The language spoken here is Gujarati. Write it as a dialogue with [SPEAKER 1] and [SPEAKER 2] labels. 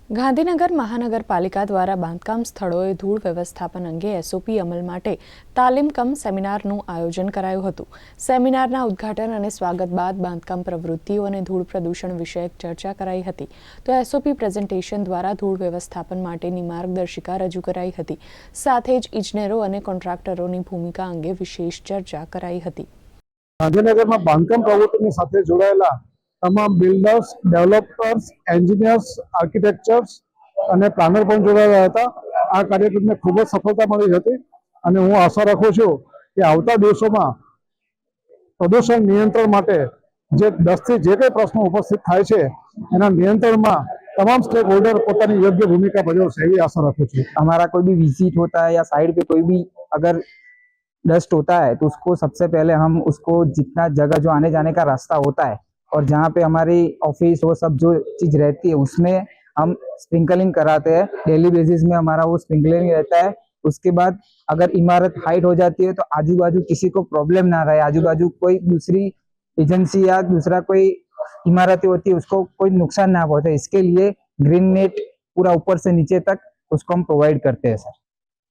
[SPEAKER 1] ગાંધીનગર મહાનગરપાલિકા દ્વારા બાંધકામ સ્થળોએ ધૂળ વ્યવસ્થાપન અંગે એસઓપી અમલ માટે તાલીમ કમ સેમિનારનું આયોજન કરાયું હતું। સેમિનારના ઉદ્ઘાટન અને સ્વાગત બાદ બાંધકામ પ્રવૃત્તિઓ અને ધૂળ પ્રદૂષણ વિષયક ચર્ચા કરાઈ હતી। તો એસઓપી પ્રેઝન્ટેશન દ્વારા ધૂળ વ્યવસ્થાપન માટેની માર્ગદર્શિકા રજૂ કરાઈ હતી। સાથે જ ઇજનેરો અને કોન્ટ્રાક્ટરોની ભૂમિકા અંગે વિશેષ ચર્ચા કરાઈ હતી।
[SPEAKER 2] ગાંધીનગરમાં બાંધકામ પ્રવૃત્તિની સાથે જોડાયેલા તમામ બિલ્ડર્સ, ડેવલપર્સ, એન્જિનિયર્સ, આર્કિટેક્ચર્સ અને પ્લાનર પણ જોડાયા હતા। આ કાર્યક્રમને ખૂબ જ સફળતા મળી હતી અને હું આશા રાખું છું કે આવતા દિવસોમાં પ્રદૂષણ નિયંત્રણ માટે જે 10 થી જે કંઈ પ્રશ્નો ઉપસ્થિત થાય છે એના નિયંત્રણમાં तमाम स्टेक होल्डर પોતાની યોગ્ય भूमिका ભજવશે એવી આશા રાખું છું।
[SPEAKER 3] हमारा कोई भी विजिट होता है या साइड पे कोई भी अगर डस्ट होता है तो उसको सबसे पहले हम उसको जितना जगह जो आने जाने का रास्ता होता है और जहाँ पे हमारी ऑफिस वो सब जो चीज रहती है उसमें हम स्प्रिंकलिंग कराते हैं। डेली बेसिस में हमारा वो स्प्रिंकलिंग रहता है। उसके बाद अगर इमारत हाइट हो जाती है तो आजू बाजू किसी को प्रॉब्लम ना रहे, आजू बाजू कोई दूसरी एजेंसी या दूसरा कोई इमारतें होती है उसको कोई नुकसान ना पहुंचे, इसके लिए ग्रीन नेट पूरा ऊपर से नीचे तक उसको हम प्रोवाइड करते हैं सर।